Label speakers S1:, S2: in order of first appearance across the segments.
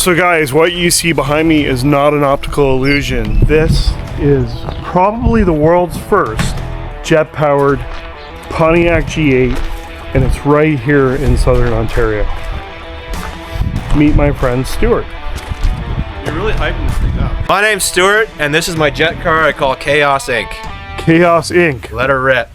S1: So guys, what you see behind me is not an optical illusion. This is probably the world's first jet-powered Pontiac G8, and it's right here in Southern Ontario. Meet my friend Stuart.
S2: You're really hyping this thing up. My name's Stuart, and this is my jet car I call Chaos Inc.
S1: Chaos Inc.
S2: Let her rip.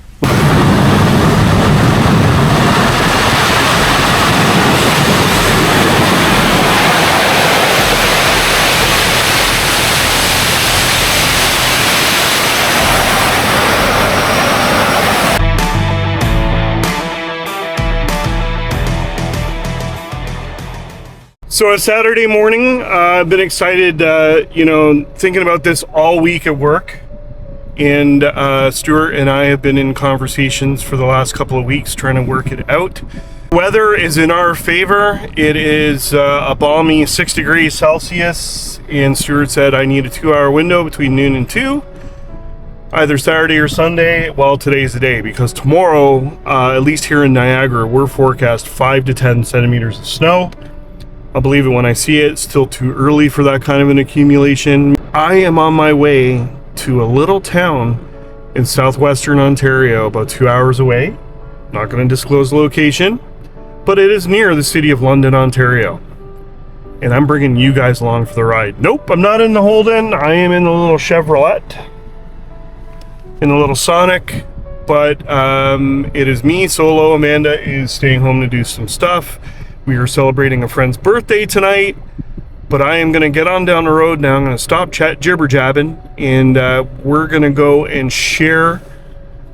S1: So it's Saturday morning. I've been excited, thinking about this all week at work. And Stuart and I have been in conversations for the last couple of weeks trying to work it out. Weather is in our favor. It is a balmy 6 degrees Celsius. And Stuart said I need a 2-hour window between noon and 2. Either Saturday or Sunday. Well, today's the day, because tomorrow, at least here in Niagara, we're forecast 5 to 10 centimeters of snow. I'll believe it when I see it. It's still too early for that kind of an accumulation. I am on my way to a little town in Southwestern Ontario, about 2 hours away. Not going to disclose the location, but it is near the city of London, Ontario. And I'm bringing you guys along for the ride. Nope, I'm not in the Holden. I am in the little Chevrolet, in the little Sonic. But it is me solo. Amanda is staying home to do some stuff. We are celebrating a friend's birthday tonight, but I am going to get on down the road now. I'm going to stop jibber-jabbing, and we're going to go and share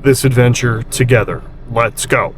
S1: this adventure together. Let's go.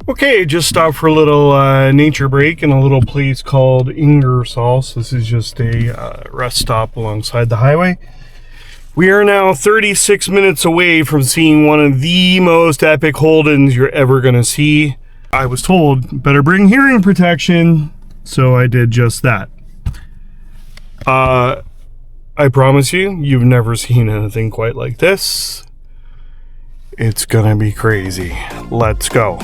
S1: Okay, just stopped for a little nature break in a little place called Ingersoll. So this is just a rest stop alongside the highway. We are now 36 minutes away from seeing one of the most epic Holdens you're ever going to see. I was told, better bring hearing protection, so I did just that. I promise you, you've never seen anything quite like this. It's gonna be crazy. Let's go.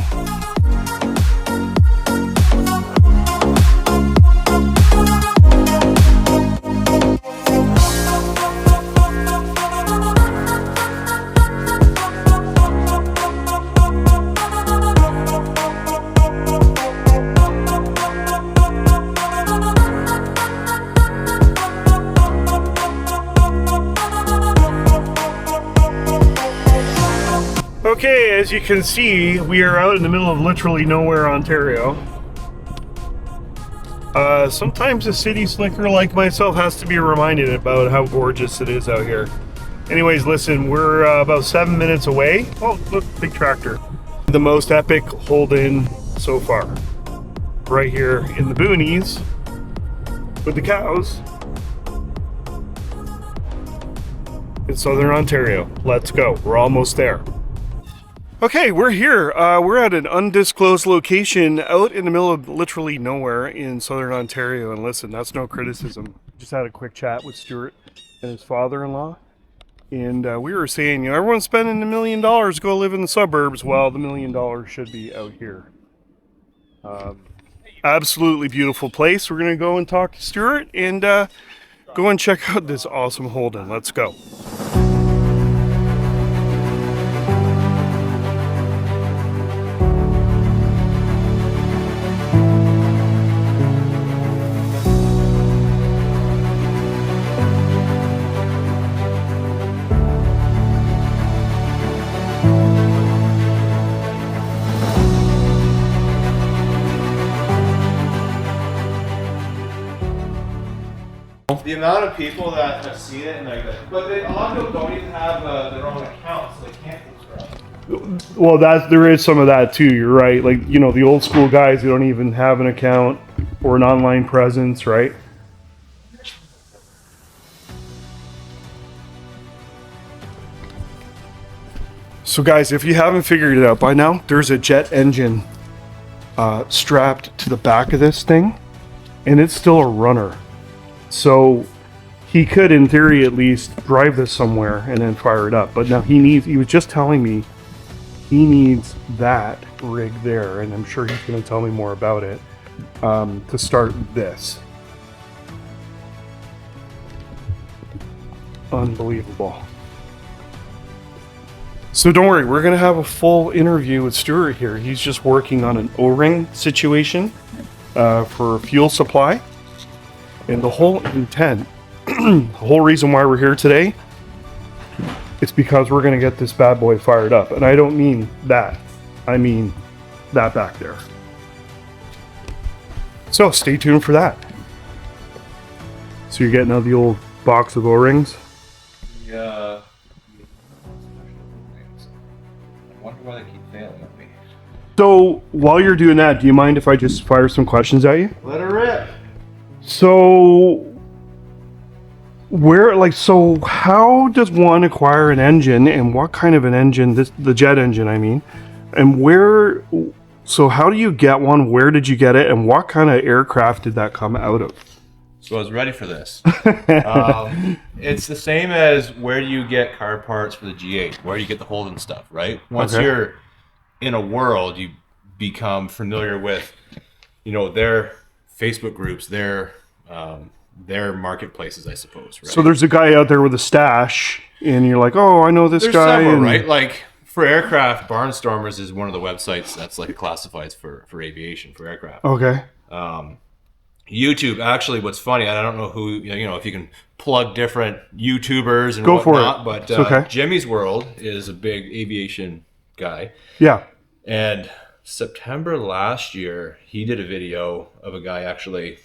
S1: Okay, as you can see, we are out in the middle of literally nowhere, Ontario. Sometimes a city slicker like myself has to be reminded about how gorgeous it is out here. Anyways, listen, we're about 7 minutes away. Oh, look, big tractor. The most epic Holden so far. Right here in the boonies with the cows in Southern Ontario. Let's go. We're almost there. Okay, we're here. We're at an undisclosed location out in the middle of literally nowhere in Southern Ontario. And listen, that's no criticism. Just had a quick chat with Stuart and his father-in-law. And we were saying, everyone's spending $1 million to go live in the suburbs. Well, the $1 million should be out here. Absolutely beautiful place. We're going to go and talk to Stuart and go and check out this awesome Holden. Let's go.
S2: the amount of people that have seen it and like, but a lot of people don't even have their own account, so they can't subscribe.
S1: Well, there is some of that too. You're right. Like, you know, the old school guys who don't even have an account or an online presence, right? So guys, if you haven't figured it out by now, there's a jet engine strapped to the back of this thing, and it's still a runner. So he could, in theory at least, drive this somewhere and then fire it up. But now he was just telling me he needs that rig there, and I'm sure he's going to tell me more about it, to start this. Unbelievable. So don't worry, we're going to have a full interview with Stuart here. He's just working on an O-ring situation for fuel supply. And the whole intent, the whole reason why we're here today, it's because we're going to get this bad boy fired up. And I don't mean that. I mean that back there. So stay tuned for that. So you're getting out the old box of O-rings?
S2: Yeah. I wonder why they keep failing at me.
S1: So while you're doing that, do you mind if I just fire some questions at you?
S2: Let her rip.
S1: So how does one acquire an engine, and what kind of an engine, the jet engine I mean, and so how do you get one, where did you get it, and what kind of aircraft did that come out of?
S2: So I was ready for this. It's the same as where do you get car parts for the G8, where do you get the Holden stuff, right? Once you're in a world, you become familiar with, you know, their Facebook groups, their marketplaces, I suppose, right? So
S1: there's a guy out there with a stash, and you're like, oh, I know this
S2: There's
S1: guy.
S2: Several, right? Like for aircraft, Barnstormers is one of the websites that's like classifieds for aviation, for aircraft.
S1: Okay.
S2: YouTube, actually, what's funny, I don't know who, you know, if you can plug different YouTubers and
S1: go
S2: whatnot,
S1: for it.
S2: But
S1: okay.
S2: Jimmy's World is a big aviation guy.
S1: Yeah.
S2: And September last year, he did a video of a guy actually,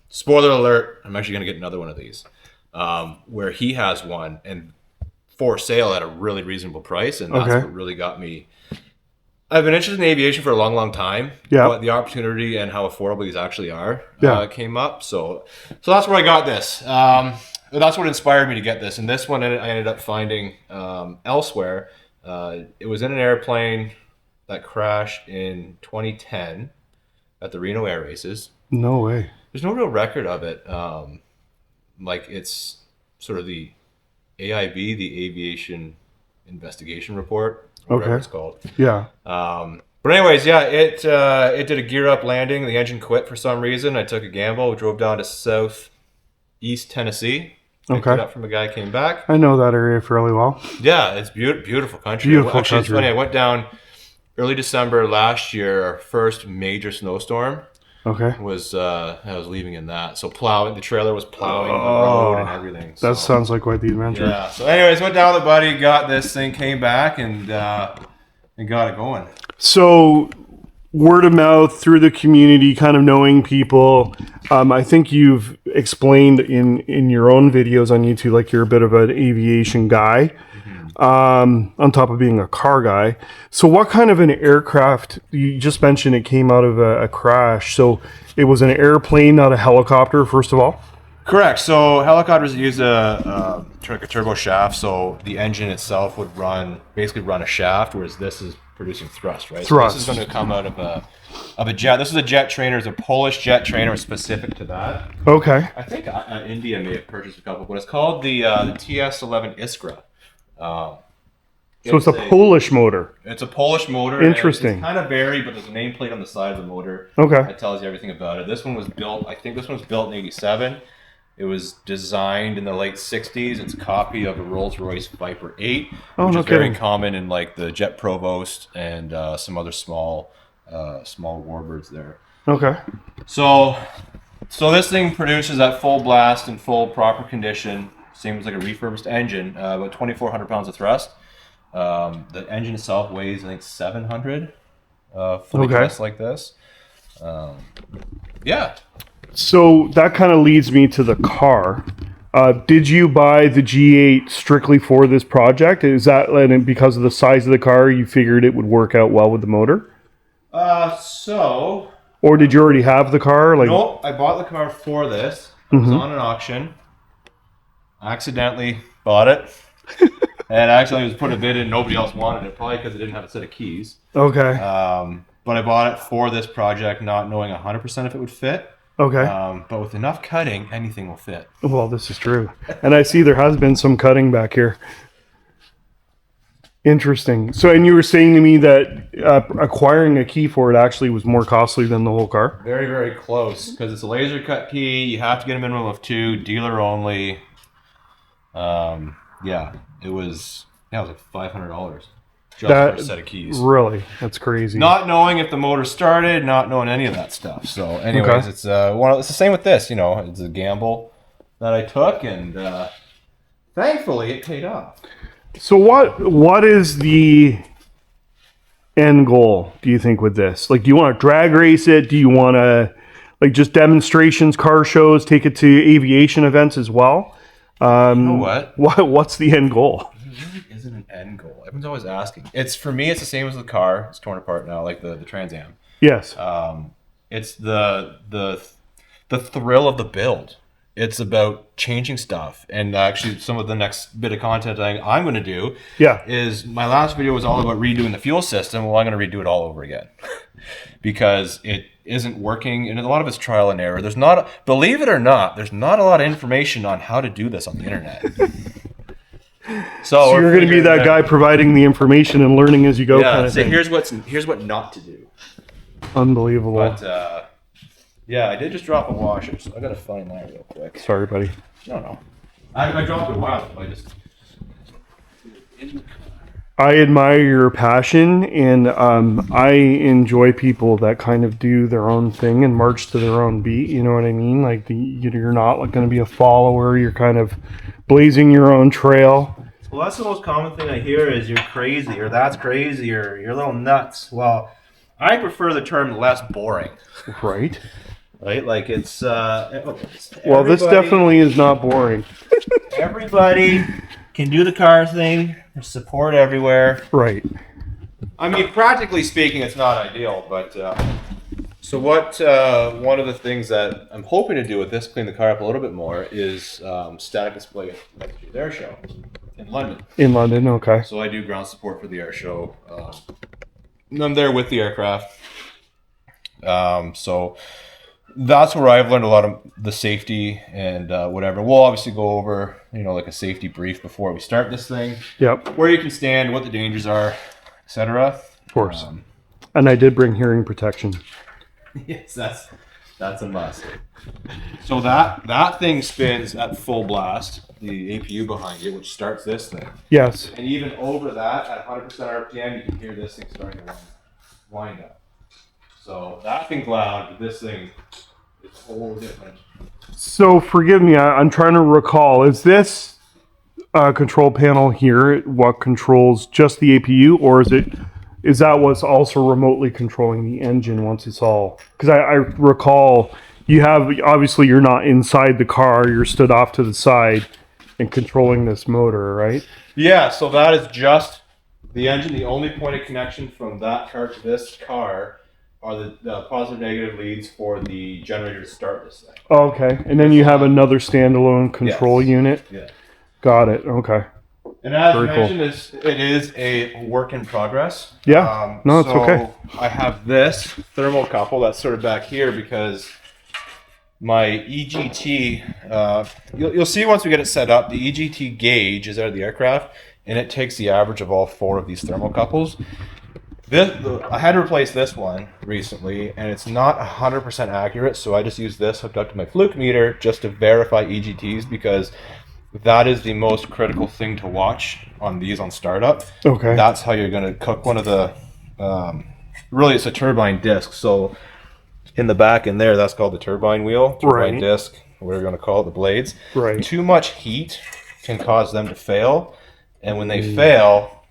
S2: spoiler alert, I'm actually going to get another one of these, where he has one and for sale at a really reasonable price. And that's what really got me. I've been interested in aviation for a long, long time.
S1: Yeah.
S2: But the opportunity and how affordable these actually are came up. So that's where I got this. That's what inspired me to get this. And this one I ended up finding elsewhere. It was in an airplane that crashed in 2010 at the Reno Air Races.
S1: No way.
S2: There's no real record of it. Like it's sort of the AIB, the Aviation Investigation Report, or whatever it's called.
S1: Yeah.
S2: But anyways, yeah, it did a gear up landing. The engine quit for some reason. I took a gamble. We drove down to southeast Tennessee. Picked it up from a guy, came back.
S1: I know that area fairly well.
S2: Yeah, it's beautiful country.
S1: Beautiful
S2: Actually,
S1: country.
S2: It's funny. I went down early December last year. Our first major snowstorm.
S1: Okay.
S2: I was leaving in that. So the trailer was plowing the road and everything. So.
S1: That sounds like quite the adventure.
S2: Yeah. So anyways, went down with a buddy, got this thing, came back, and got it going.
S1: So word of mouth through the community, kind of knowing people. I think you've explained in your own videos on YouTube, like you're a bit of an aviation guy. On top of being a car guy. So what kind of an aircraft, you just mentioned it came out of a crash. So it was an airplane, not a helicopter, first of all?
S2: Correct. So helicopters use a turbo shaft. So the engine itself would basically run a shaft, whereas this is producing thrust, right?
S1: Thrust.
S2: So this is going to come out of a jet. This is a jet trainer. It's a Polish jet trainer specific to that.
S1: Okay.
S2: I think India may have purchased a couple, but it's called the TS11 Iskra.
S1: So it's a Polish motor.
S2: It's a Polish motor.
S1: Interesting.
S2: It's kind of varied, but there's a nameplate on the side of the motor.
S1: Okay.
S2: That tells you everything about it. This one was built, I think this one was built in 87. It was designed in the late 60s. It's a copy of a Rolls-Royce Viper 8, which is very common in like the Jet Provost and some other small warbirds there.
S1: Okay.
S2: So this thing produces at full blast in full proper condition. Seems like a refurbished engine, about 2,400 pounds of thrust. The engine itself weighs, I think, 700 fully dressed like this. Yeah.
S1: So that kind of leads me to the car. Did you buy the G8 strictly for this project? Is that because of the size of the car, you figured it would work out well with the motor?
S2: So...
S1: Or did you already have the car? Like,
S2: no, I bought the car for this. It was on an auction. I accidentally bought it. And actually was put a bid in, nobody else wanted it, probably because it didn't have a set of keys.
S1: Okay.
S2: But I bought it for this project, not knowing 100% if it would fit.
S1: Okay.
S2: But with enough cutting, anything will fit.
S1: Well, this is true. And I see there has been some cutting back here. Interesting. So, and you were saying to me that acquiring a key for it actually was more costly than the whole car?
S2: Very, very close, because it's a laser cut key. You have to get a minimum of 2, dealer only. Yeah, it was like $500 just for a set of keys.
S1: Really? That's crazy.
S2: Not knowing if the motor started, not knowing any of that stuff. So, anyways, it's the same with this. You know, it's a gamble that I took, and thankfully, it paid off.
S1: So, what is the end goal, do you think, with this? Like, do you want to drag race it? Do you want to, like, just demonstrations, car shows, take it to aviation events as well?
S2: You know what?
S1: What's the end goal?
S2: There really isn't an end goal. Everyone's always asking. For me, it's the same as the car. It's torn apart now, like the Trans Am.
S1: Yes.
S2: It's the thrill of the build. It's about changing stuff. And actually, some of the next bit of content I'm going to do is my last video was all about redoing the fuel system. Well, I'm going to redo it all over again because it isn't working. And a lot of it's trial and error. Believe it or not, there's not a lot of information on how to do this on the internet. So
S1: you're going to be that guy providing the information and learning as you go.
S2: Yeah, so here's what not to do.
S1: Unbelievable.
S2: But, yeah, I did just drop a washer, so I gotta find that real quick.
S1: Sorry, buddy.
S2: No. I dropped it a while ago.
S1: I admire your passion, and I enjoy people that kind of do their own thing and march to their own beat. You know what I mean? Like, you're not going to be a follower. You're kind of blazing your own trail.
S3: Well, that's the most common thing I hear is you're crazy, or that's crazy, or you're a little nuts. Well, I prefer the term less boring.
S1: Right.
S3: Right? Like it's
S1: well, this definitely is not boring.
S3: Everybody can do the car thing. There's support everywhere.
S1: Right.
S2: I mean, practically speaking, it's not ideal, but so what? One of the things that I'm hoping to do with this, clean the car up a little bit more, is static display at the air show in London.
S1: In London, okay.
S2: So I do ground support for the air show. And I'm there with the aircraft. So that's where I've learned a lot of the safety and whatever. We'll obviously go over, like a safety brief before we start this thing.
S1: Yep.
S2: Where you can stand, what the dangers are, etc.
S1: Of course. And I did bring hearing protection.
S2: Yes, that's a must. So that thing spins at full blast, the APU behind it, which starts this thing.
S1: Yes.
S2: And even over that, at 100% RPM, you can hear this thing starting to wind up. So that thing's loud, but this thing is whole different.
S1: So forgive me, I'm trying to recall. Is this control panel here what controls just the APU, or is that what's also remotely controlling the engine once it's all? Because I recall you have, obviously you're not inside the car, you're stood off to the side and controlling this motor, right?
S2: Yeah, so that is just the engine. The only point of connection from that car to this car are the positive negative leads for the generator to start this thing.
S1: Okay, and then you have another standalone control unit?
S2: Yeah.
S1: Got it, okay.
S2: And as
S1: Very
S2: mentioned, it is a work in progress.
S1: Yeah, no, it's okay.
S2: I have this thermocouple that's sort of back here because my EGT, you'll see once we get it set up, the EGT gauge is out of the aircraft, and it takes the average of all 4 of these thermocouples. I had to replace this one recently, and it's not 100% accurate, so I just use this hooked up to my fluke meter just to verify EGTs, because that is the most critical thing to watch on these on startup.
S1: Okay.
S2: That's how you're going to cook one of the, really it's a turbine disc, so in the back in there, that's called the turbine wheel, turbine disc, whatever you're going to call it, the blades.
S1: Right.
S2: Too much heat can cause them to fail, and when they fail,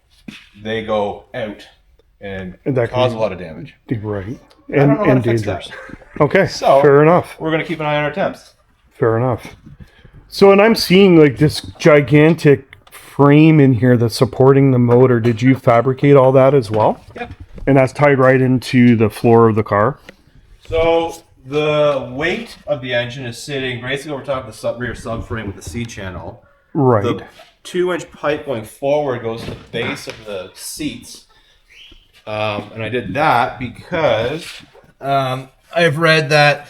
S2: they go out. and
S1: that
S2: cause
S1: can-
S2: a lot of damage.
S1: Right.
S2: I don't know how to fix
S1: dangerous.
S2: that.
S1: Okay,
S2: So
S1: fair enough.
S2: we're gonna keep an eye on our temps.
S1: Fair enough. So, and I'm seeing like this gigantic frame in here that's supporting the motor. Did you fabricate all that as well?
S2: Yep.
S1: And that's tied right into the floor of the car?
S2: So the weight of the engine is sitting basically over top of the rear subframe with the C channel.
S1: Right.
S2: The 2-inch pipe going forward goes to the base of the seats. And I did that because I've read that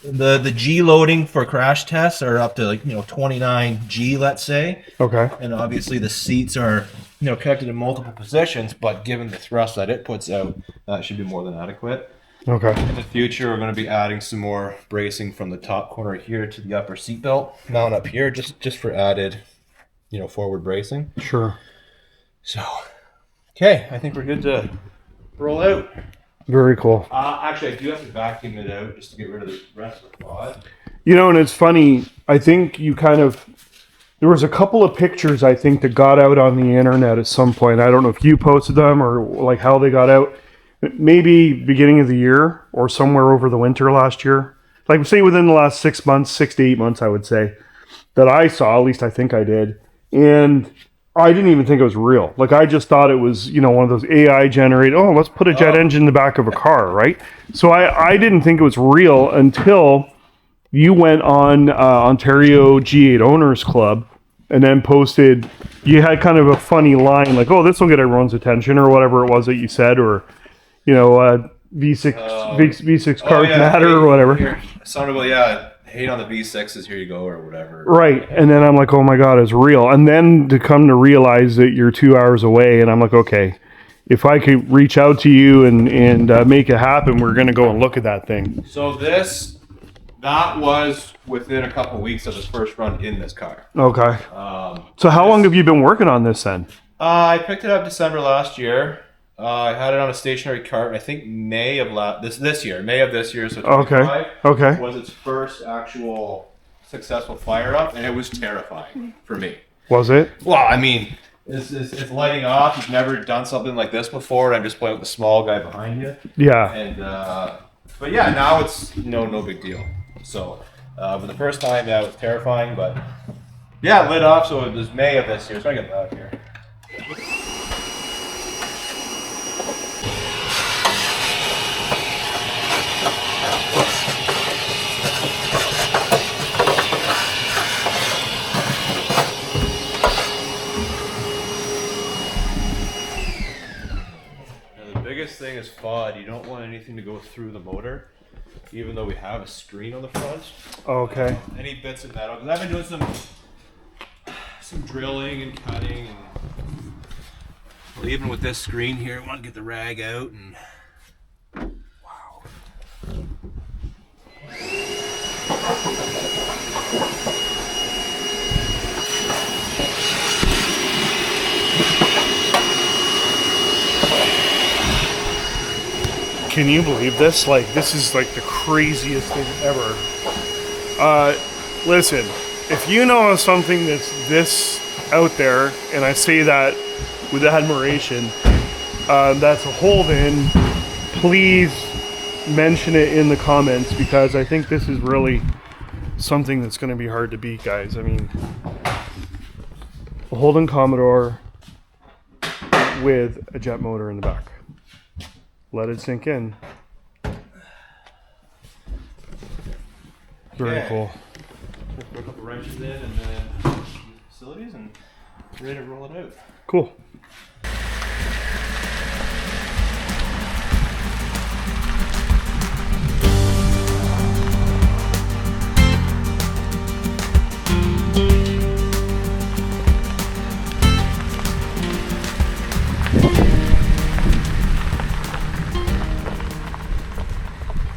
S2: the G loading for crash tests are up to 29 G, let's say.
S1: Okay.
S2: And obviously the seats are connected in multiple positions, but given the thrust that it puts out, that should be more than adequate.
S1: Okay.
S2: In the future, we're going to be adding some more bracing from the top corner here to the upper seat belt mount up here, just for added, forward bracing.
S1: Sure.
S2: So, okay, I think we're good to roll out.
S1: Very cool.
S2: Actually, I do have to vacuum it out just to get rid of the rest of the pod.
S1: And it's funny. I think there was a couple of pictures I think that got out on the internet at some point. I don't know if you posted them or like how they got out. Maybe beginning of the year or somewhere over the winter last year. Like say within the last 6 months, 6 to 8 months, I would say, that I saw, at least I think I did. And I didn't even think it was real. Like I just thought it was, one of those AI generated, let's put a jet engine in the back of a car, right? So I didn't think it was real until you went on Ontario G8 Owners Club and then posted, you had kind of a funny line like, this will get everyone's attention or whatever it was that you said, or, V6 cars matter or whatever.
S2: Hate on the V6s, here you go, or whatever.
S1: Right. And then I'm like, oh my God, it's real. And then to come to realize that you're 2 hours away, and I'm like, okay, if I could reach out to you and make it happen, we're going to go and look at that thing.
S2: So that was within a couple of weeks of his first run in this car.
S1: Okay. So how long have you been working on this then?
S2: I picked it up December last year. I had it on a stationary cart. I think May of this year, so 2025
S1: Okay.
S2: was its first actual successful fire up, and it was terrifying for me.
S1: Was it?
S2: Well, I mean, it's lighting off. You've never done something like this before, and I'm just playing with the small guy behind you.
S1: Yeah.
S2: And but yeah, now it's no big deal. So for the first time, that was terrifying, but yeah, it lit off. So it was May of this year. So I get that out here. Biggest thing is FOD. You don't want anything to go through the motor, even though we have a screen on the front.
S1: Okay.
S2: Any bits of metal, because I've been doing some drilling and cutting, and well, even with this screen here, I want to get the rag out and wow.
S1: Can you believe this? Like, this is like the craziest thing ever. Listen, if you know something that's this out there, and I say that with admiration, that's a Holden, please mention it in the comments, because I think this is really something that's going to be hard to beat, guys. I mean, a Holden Commodore with a jet motor in the back. Let it sink in. Very cool.
S2: Put a couple wrenches in and then facilities and ready to roll it out.
S1: Cool.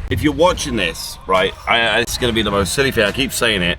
S4: If you're watching this, right, it's going to be the most silly thing, I keep saying it,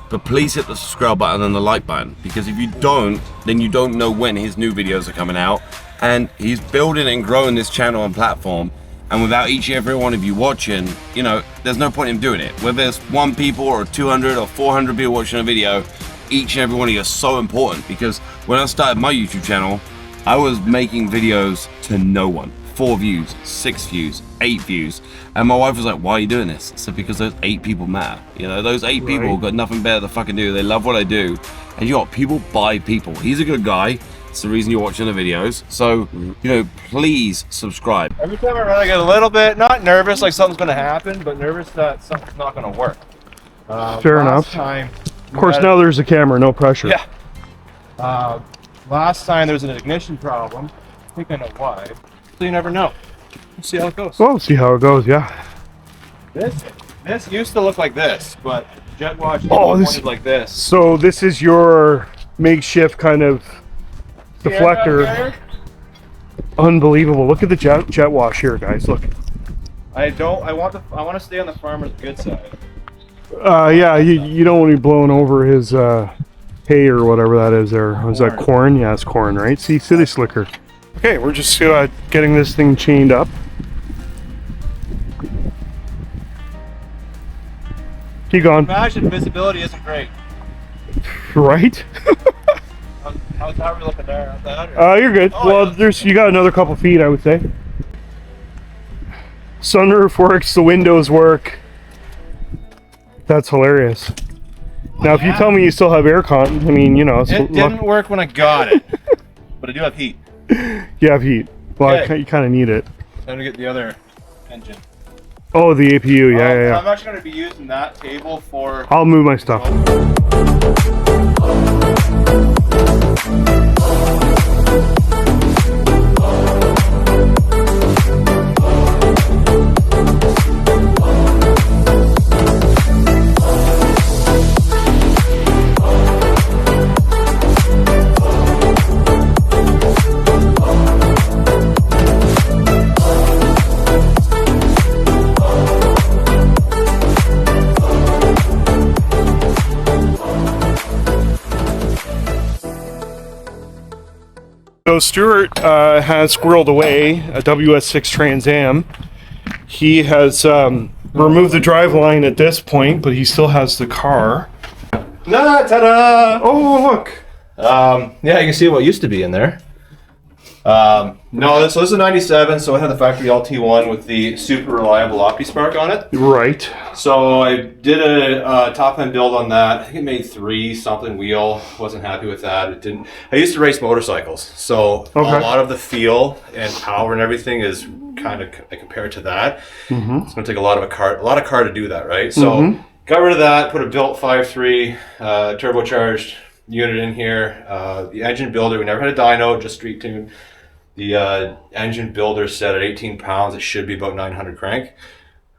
S4: but please hit the subscribe button and the like button, because if you don't, then you don't know when his new videos are coming out, and he's building and growing this channel and platform, and without each and every one of you watching, there's no point in doing it. Whether there's 1 people or 200 or 400 people watching a video, each and every one of you is so important, because when I started my YouTube channel, I was making videos to no one. 4 views, 6 views, 8 views. And my wife was like, why are you doing this? I said, because those 8 people matter. You know, those 8 people got nothing better to fucking do. They love what I do. And you got people buy people. He's a good guy. It's the reason you're watching the videos. So, you know, please subscribe.
S3: Every time I run, I get a little bit, not nervous like something's going to happen, but nervous that something's not going to work.
S1: Fair enough. Of course, now there's a camera, no pressure.
S3: Yeah. Last time there was an ignition problem. I think I know why. So you never know. Let's see how it goes.
S1: Well, we'll see how it goes, yeah.
S3: This used to look like this, but jet wash is
S1: this
S3: like this.
S1: So this is your makeshift kind of deflector. Unbelievable. Look at the jet wash here, guys. Look.
S3: I want to stay on the farmer's good side.
S1: Yeah, you don't want to be blowing over his hay or whatever that is there. Was that corn? Yeah, it's corn, right? See, city slicker. Okay, we're just getting this thing chained up. Keep going.
S3: Imagine visibility isn't great.
S1: Right?
S3: How's that looking there? That,
S1: you're good. Well, you got another couple feet, I would say. Sunroof works, the windows work. That's hilarious. Now, if you tell me you still have aircon, I mean, you know.
S3: It didn't work when I got it, but I do have heat.
S1: You have heat. Well, you kind of need it.
S3: Time to get the other engine.
S1: Oh, the APU, yeah.
S3: I'm actually going to be using that table for...
S1: I'll move my stuff. So Stuart has squirreled away a WS6 Trans Am. He has removed the driveline at this point, but he still has the car.
S3: Ta-da!
S1: Oh, look.
S3: Yeah, you can see what used to be in there. No, this is a 97, so it had the factory LT1 with the super reliable OptiSpark on it.
S1: Right.
S3: So I did a top end build on that. I think it made 3 something wheel. Wasn't happy with that. It didn't. I used to race motorcycles, so a lot of the feel and power and everything is kind of compared to that. Mm-hmm. It's going to take a lot of car to do that, right? So got rid of that. Put a built 5.3 turbocharged unit in here. The engine builder, we never had a dyno, just street tuned. The engine builder set at 18 pounds. It should be about 900 crank.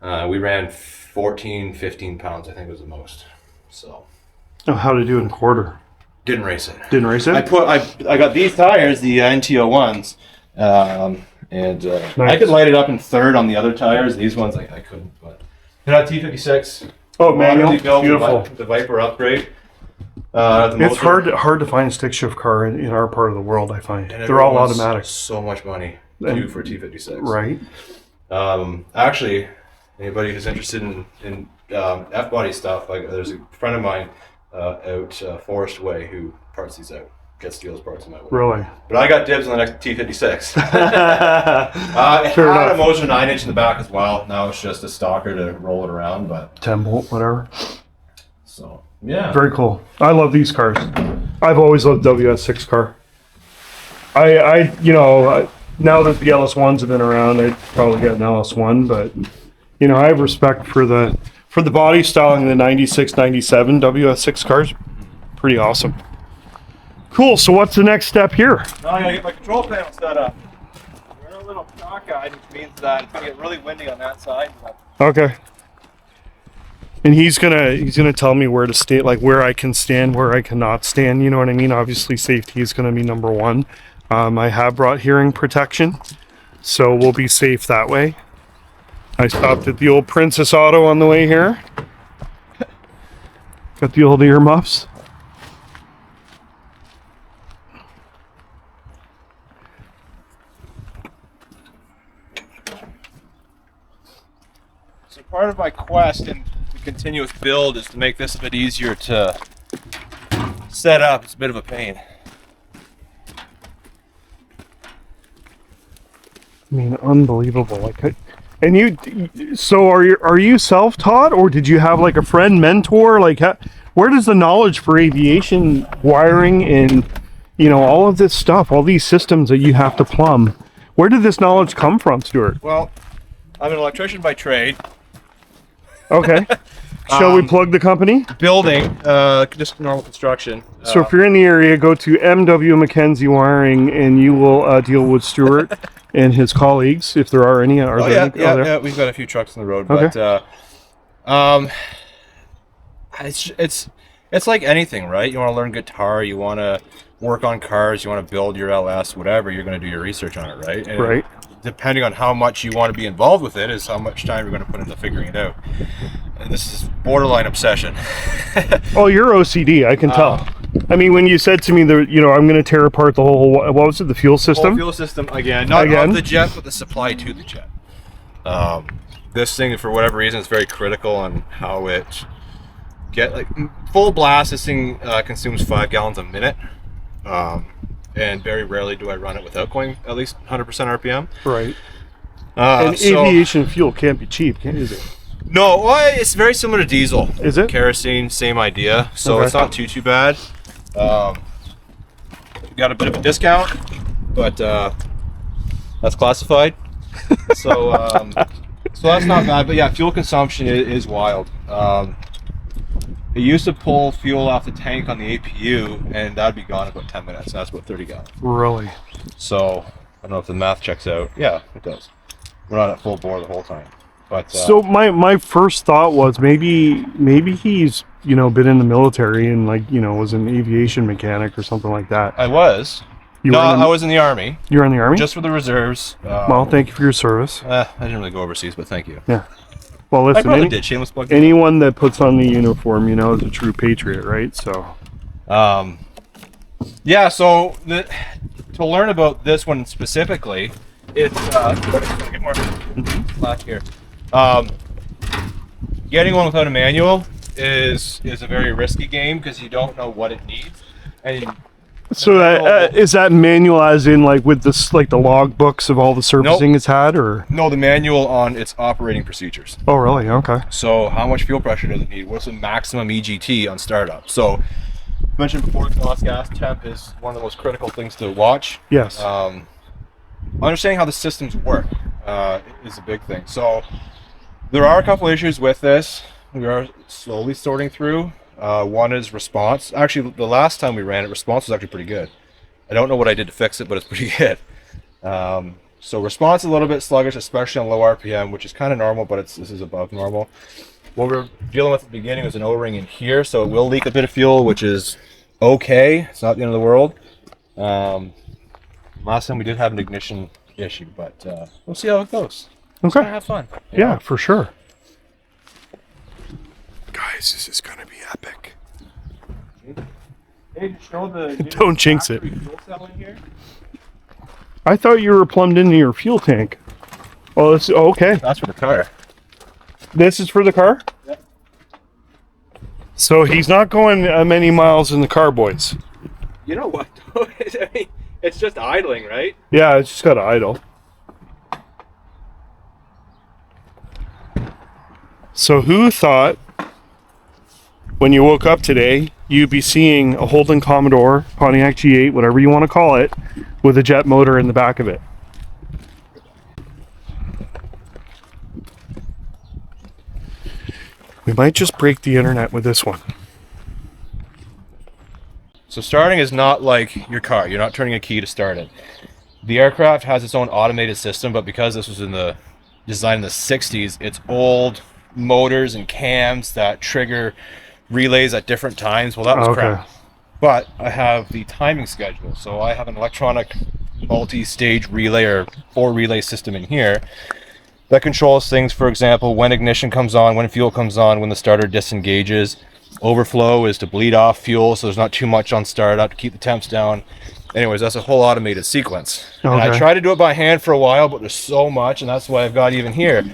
S3: We ran 14, 15 pounds, I think was the most. So.
S1: Oh, how did it do in quarter?
S3: Didn't race it.
S1: Didn't race it?
S3: I got these tires, the NTO1s, and nice. I could light it up in third on the other tires. These ones I couldn't, but it had T56.
S1: Oh, manual, beautiful.
S3: The Viper upgrade.
S1: It's hard to find a stick shift car in our part of the world, I find. They're all automatic.
S3: So much money too for T56.
S1: Right.
S3: Actually, anybody who's interested in F-body stuff, like there's a friend of mine out Forest Way who parts these out, gets deals parts in my way.
S1: Really?
S3: But I got dibs on the next T56. It had a Moser 9-inch in the back as well. Now it's just a stalker to roll it around, but
S1: 10 bolt, whatever.
S3: So. Yeah.
S1: Very cool. I love these cars. I've always loved WS6 car. I now that the LS1s have been around, I'd probably get an LS1, but I have respect for the body styling of the 96, 97 WS6 cars. Pretty awesome. Cool. So what's the next step here?
S3: Now I gotta get my control panel set up. We're in a little cockeyed, which means that it's gonna get really windy on that side.
S1: Okay. And he's gonna tell me where to stay, like where I can stand, where I cannot stand. You know what I mean? Obviously, safety is gonna be number one. I have brought hearing protection, so we'll be safe that way. I stopped at the old Princess Auto on the way here. Got the old earmuffs.
S3: So part of my quest in continuous build is to make this a bit easier to set up. It's a bit of a pain.
S1: I mean, unbelievable. Like, and so are you self-taught, or did you have like a friend mentor? Like, where does the knowledge for aviation wiring and, you know, all of this stuff, all these systems that you have to plumb, where did this knowledge come from, Stuart?
S3: Well, I'm an electrician by trade.
S1: Okay. Shall we plug the company?
S3: Building, just normal construction.
S1: So if you're in the area, go to MW Mackenzie Wiring, and you will deal with Stuart and his colleagues, if there are any. Are there any?
S3: Yeah, we've got a few trucks on the road,
S1: Okay.
S3: but it's like anything, right? You want to learn guitar, you want to work on cars, you want to build your LS, whatever. You're going to do your research on it, right? And
S1: Right.
S3: depending on how much you want to be involved with it, is how much time you're going to put into figuring it out. And this is borderline obsession.
S1: Oh, you're OCD, I can tell. I mean, when you said to me that, you know, I'm going to tear apart the whole, what was it, the fuel system?
S3: Whole fuel system again, not of the jet, but the supply to the jet. This thing, for whatever reason, is very critical on how it full blast. This thing consumes 5 gallons a minute, and very rarely do I run it without going at least 100% RPM.
S1: Right. And aviation fuel can't be cheap, is it?
S3: No, well, it's very similar to diesel.
S1: Is it?
S3: Kerosene, same idea. So
S1: Okay.
S3: it's not too bad. Got a bit of a discount, but that's classified. So that's not bad. But yeah, fuel consumption is wild. It used to pull fuel off the tank on the APU, and that'd be gone in about 10 minutes. That's about 30 gallons.
S1: Really?
S3: So I don't know if the math checks out. Yeah, it does. We're not at full bore the whole time. But
S1: so my first thought was maybe he's, you know, been in the military and, like, you know, was an aviation mechanic or something like that.
S3: I was. I was in the Army.
S1: You were in the Army?
S3: Just for the reserves.
S1: Well, thank you for your service.
S3: I didn't really go overseas, but thank you.
S1: Yeah. Well,
S3: I
S1: listen,
S3: probably did. Shameless plug.
S1: anyone that puts on the uniform, you know, is a true patriot, right? So.
S3: Yeah. So to learn about this one specifically, it's get more slack here. Getting one without a manual is a very risky game because you don't know what it needs. And
S1: so is that manual as in, like, with this, like, the log books of all the servicing it's had, or?
S3: No, the manual on its operating procedures.
S1: Oh, really? Okay.
S3: So how much fuel pressure does it need? What's the maximum EGT on startup? So I mentioned before, exhaust gas temp is one of the most critical things to watch.
S1: Yes.
S3: Understanding how the systems work is a big thing. So there are a couple issues with this. We are slowly sorting through. One is response. Actually, the last time we ran it, response was actually pretty good. I don't know what I did to fix it, but it's pretty good. So response is a little bit sluggish, especially on low RPM, which is kind of normal, but this is above normal. What we're dealing with at the beginning was an O-ring in here, so it will leak a bit of fuel, which is okay. It's not the end of the world. Last time we did have an ignition issue, but we'll see how it goes.
S1: Okay.
S3: Have fun.
S1: Yeah, for sure. Guys, this is gonna be epic.
S3: Hey, show the
S1: Don't jinx it.
S3: fuel cell in here.
S1: I thought you were plumbed into your fuel tank. Oh, okay.
S3: That's for the car.
S1: This is for the car?
S3: Yep.
S1: So he's not going many miles in the car, boys.
S3: You know what? I mean, it's just idling, right?
S1: Yeah, it's just got to idle. So who thought when you woke up today you'd be seeing a Holden Commodore, Pontiac G8, whatever you want to call it, with a jet motor in the back of it? We might just break the internet with this one.
S3: So starting is not like your car. You're not turning a key to start it. The aircraft has its own automated system, but because this was in the design in the 60s, it's old motors and cams that trigger relays at different times. Well, that was crap. But I have the timing schedule. So I have an electronic multi-stage relay or 4-relay system in here that controls things, for example, when ignition comes on, when fuel comes on, when the starter disengages. Overflow is to bleed off fuel, so there's not too much on startup to keep the temps down. Anyways, that's a whole automated sequence.
S1: Okay.
S3: And I tried to do it by hand for a while, but there's so much, and that's why I've got even here,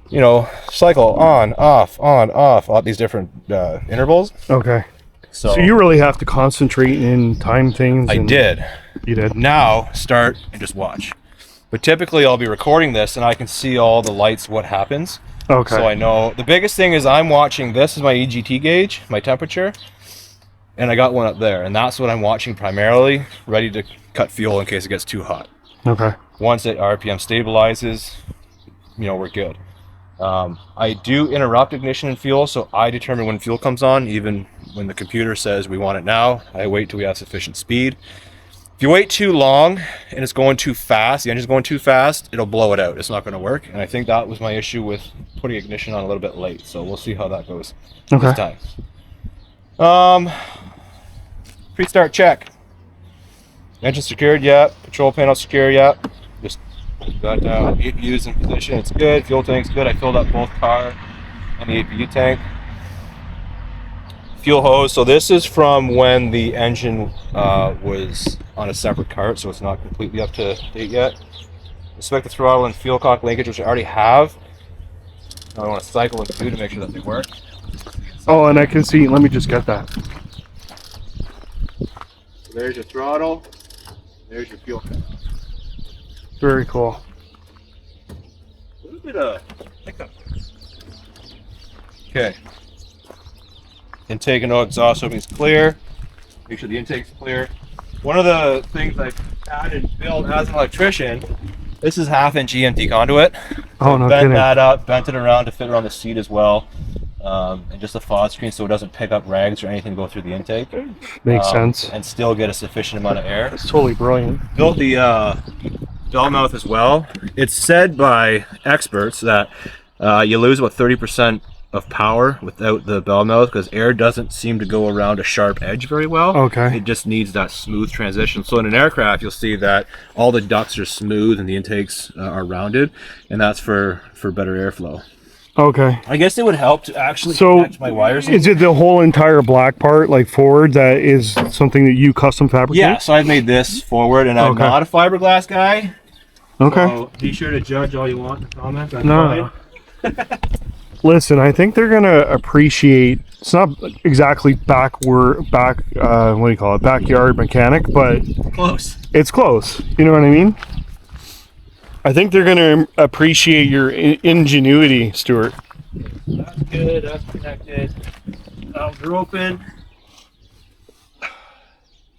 S3: you know, cycle on, off, all these different intervals.
S1: Okay.
S3: So
S1: you really have to concentrate and time things.
S3: I did.
S1: You did?
S3: Now start and just watch. But typically I'll be recording this and I can see all the lights, what happens.
S1: Okay.
S3: So I know. The biggest thing is I'm watching, this is my EGT gauge, my temperature. And I got one up there. And that's what I'm watching primarily, ready to cut fuel in case it gets too hot.
S1: Okay.
S3: Once it RPM stabilizes, you know, we're good. I do interrupt ignition and fuel, so I determine when fuel comes on. Even when the computer says we want it now, I wait till we have sufficient speed. If you wait too long and it's going too fast, the engine's going too fast, it'll blow it out. It's not going to work. And I think that was my issue with putting ignition on a little bit late. So we'll see how that goes this time. Pre-start check. Engine secured, yet. Control panel secure, yet. Just got APU's in position. It's good. Fuel tank's good. I filled up both car and the APU tank. Fuel hose. So this is from when the engine was on a separate cart, so it's not completely up to date yet. Inspect the throttle and fuel cock linkage, which I already have. Now I want to cycle and two to make sure that they work.
S1: Oh, and I can see. Let me just get that.
S3: So there's your throttle. There's your fuel cock.
S1: Very cool.
S3: A little bit of hiccup. Okay. Intake and no exhaust opening's clear. Make sure the intake's clear. One of the things I've added and built as an electrician, this is 1/2-inch EMT conduit.
S1: Oh, no
S3: Bent
S1: kidding.
S3: that up, bent it around to fit around the seat as well. And just a FOD screen so it doesn't pick up rags or anything go through the intake.
S1: Makes sense.
S3: And still get a sufficient amount of air.
S1: It's totally brilliant.
S3: Built the bell mouth as well. It's said by experts that you lose about 30% of power without the bell mouth because air doesn't seem to go around a sharp edge very well.
S1: Okay.
S3: It just needs that smooth transition. So in an aircraft, you'll see that all the ducts are smooth and the intakes are rounded, and that's for better airflow.
S1: Okay.
S3: I guess it would help to actually
S1: So,
S3: connect my wires.
S1: is it the whole entire black part, like forward, that is something that you custom fabricate?
S3: Yeah, so I've made this forward, and I'm
S1: Okay.
S3: not a fiberglass guy.
S1: Okay.
S3: So be sure to judge all you want in the comments.
S1: No. Listen, I think they're gonna appreciate. It's not exactly what do you call it, backyard mechanic, but
S3: Close.
S1: it's close. You know what I mean? I think they're gonna appreciate your ingenuity, Stuart.
S3: That's good. That's connected. Valves are open.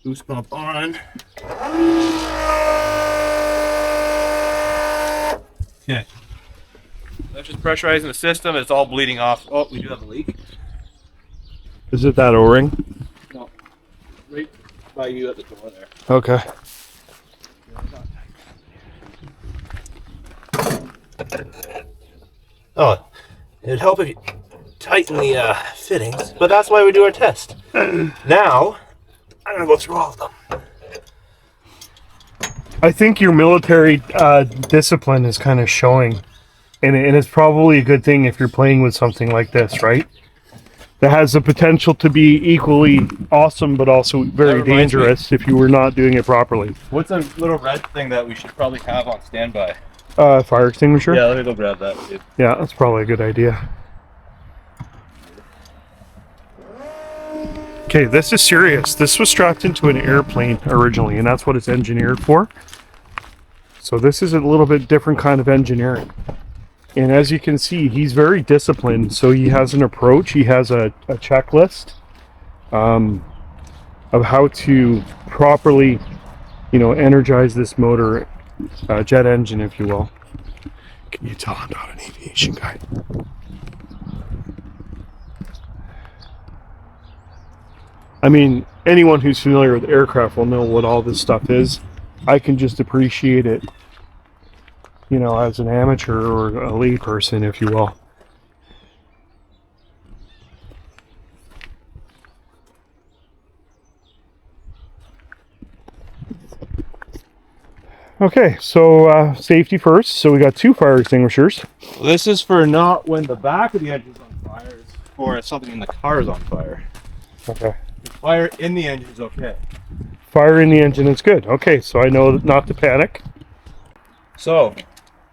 S3: Boost pump on. Okay. That's just pressurizing the system. It's all bleeding off. Oh, we do have a leak.
S1: Is it that O-ring?
S3: No. Right by you at the door there.
S1: Okay.
S3: Oh, it'd help if you tighten the fittings, but that's why we do our test. Now, I'm gonna go through all of them.
S1: I think your military discipline is kind of showing, and it's probably a good thing if you're playing with something like this, right? That has the potential to be equally awesome, but also very dangerous if you were not doing it properly.
S3: What's a little red thing that we should probably have on standby?
S1: Fire extinguisher?
S3: Yeah, let me go grab that, dude.
S1: Yeah, that's probably a good idea. Okay, this is serious. This was strapped into an airplane originally, and that's what it's engineered for. So this is a little bit different kind of engineering. And as you can see, he's very disciplined. So he has an approach. He has a checklist of how to properly, energize this motor, jet engine, if you will. Can you tell I'm not an aviation guy? I mean, anyone who's familiar with aircraft will know what all this stuff is. I can just appreciate it, as an amateur or a lay person, if you will. Okay, so safety first. So we got 2 fire extinguishers.
S3: This is for not when the back of the engine's on fire, it's for if something in the car is on fire.
S1: Okay.
S3: Fire in the engine is okay.
S1: Fire in the engine is good. Okay, so I know not to panic.
S3: So,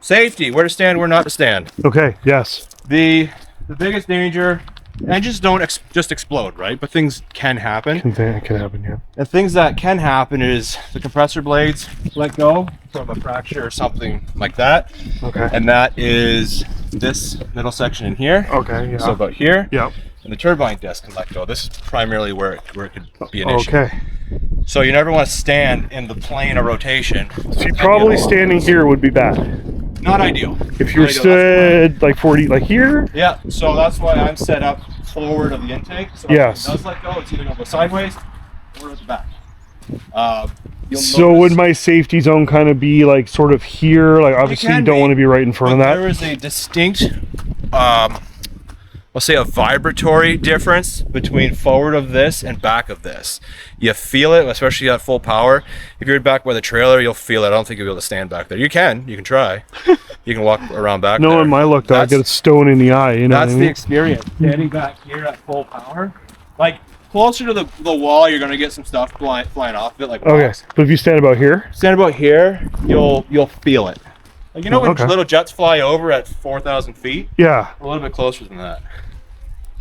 S3: safety, where to stand, where not to stand.
S1: Okay, yes.
S3: The biggest danger engines don't just explode, right? But things can happen.
S1: It can happen, yeah.
S3: And things that can happen is the compressor blades let go from a fracture or something like that.
S1: Okay.
S3: And that is this middle section in here.
S1: Okay, yeah.
S3: So about here.
S1: Yep.
S3: And the turbine disc can let go. This is primarily where it could be an issue.
S1: Okay.
S3: So you never want to stand in the plane of rotation.
S1: So you probably standing here would be bad.
S3: Not ideal.
S1: If you were stood like 40, like here?
S3: Yeah, so that's why I'm set up forward of the intake. So
S1: yes.
S3: If it does let go, it's either going to go sideways or at the back.
S1: So would my safety zone kind of be like sort of here? Like obviously you don't want to be right in front of that.
S3: There is a distinct, let's say a vibratory difference between forward of this and back of this. You feel it, especially at full power. If you're back by the trailer, you'll feel it. I don't think you'll be able to stand back there. You can try. You can walk around back there.
S1: No, in my look, though, I get a stone in the eye. You know
S3: that's the experience. Standing back here at full power, like closer to the wall, you're gonna get some stuff flying off of it, like
S1: okay.
S3: rocks.
S1: But if you stand about here,
S3: you'll feel it. Like, you know when
S1: okay.
S3: little jets fly over at 4,000 feet?
S1: Yeah.
S3: A little bit closer than that.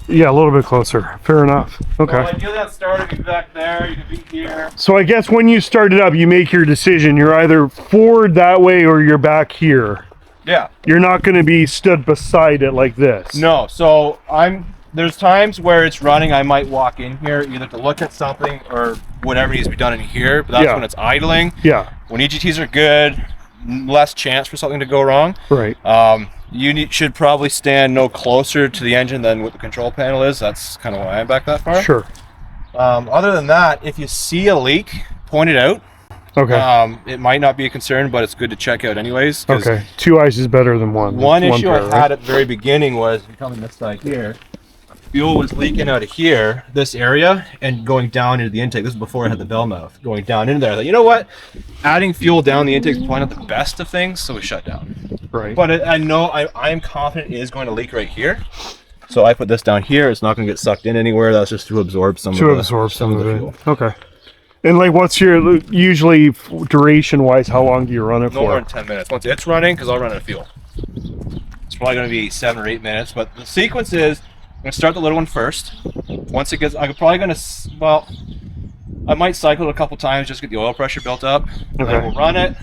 S1: Yeah, a little bit closer. Fair enough. Okay.
S3: So ideally that started, you can be back there, you can be here.
S1: So I guess when you start it up, you make your decision. You're either forward that way or you're back here.
S3: Yeah.
S1: You're not going to be stood beside it like this.
S3: No, so there's times where it's running, I might walk in here either to look at something or whatever needs to be done in here, but that's when it's idling.
S1: Yeah.
S3: When EGTs are good, less chance for something to go wrong.
S1: Right.
S3: You should probably stand no closer to the engine than what the control panel is. That's kind of why I'm back that far.
S1: Sure.
S3: Other than that, if you see a leak, point it out.
S1: Okay.
S3: It might not be a concern, but it's good to check out anyways.
S1: Okay. 2 eyes is better than one.
S3: One issue
S1: pair,
S3: I had at the very beginning was, coming this side here, fuel was leaking out of here, this area, and going down into the intake. This is before I had the bell mouth. Going down into there, I thought, you know what? Adding fuel down the intake is probably not the best of things, so we shut down.
S1: Right.
S3: But I know I am confident it is going to leak right here. So I put this down here. It's not going to get sucked in anywhere. That's just to absorb some of the fuel.
S1: Okay. And like, what's your usually duration-wise? How long do you run it for?
S3: No more than 10 minutes. Once it's running, because I'll run out of fuel. It's probably going to be 7 or 8 minutes. But the sequence is, I'm going to start the little one first. Once it gets, I'm probably going to, well, I might cycle it a couple times just to get the oil pressure built up.
S1: Okay.
S3: Then we'll run it.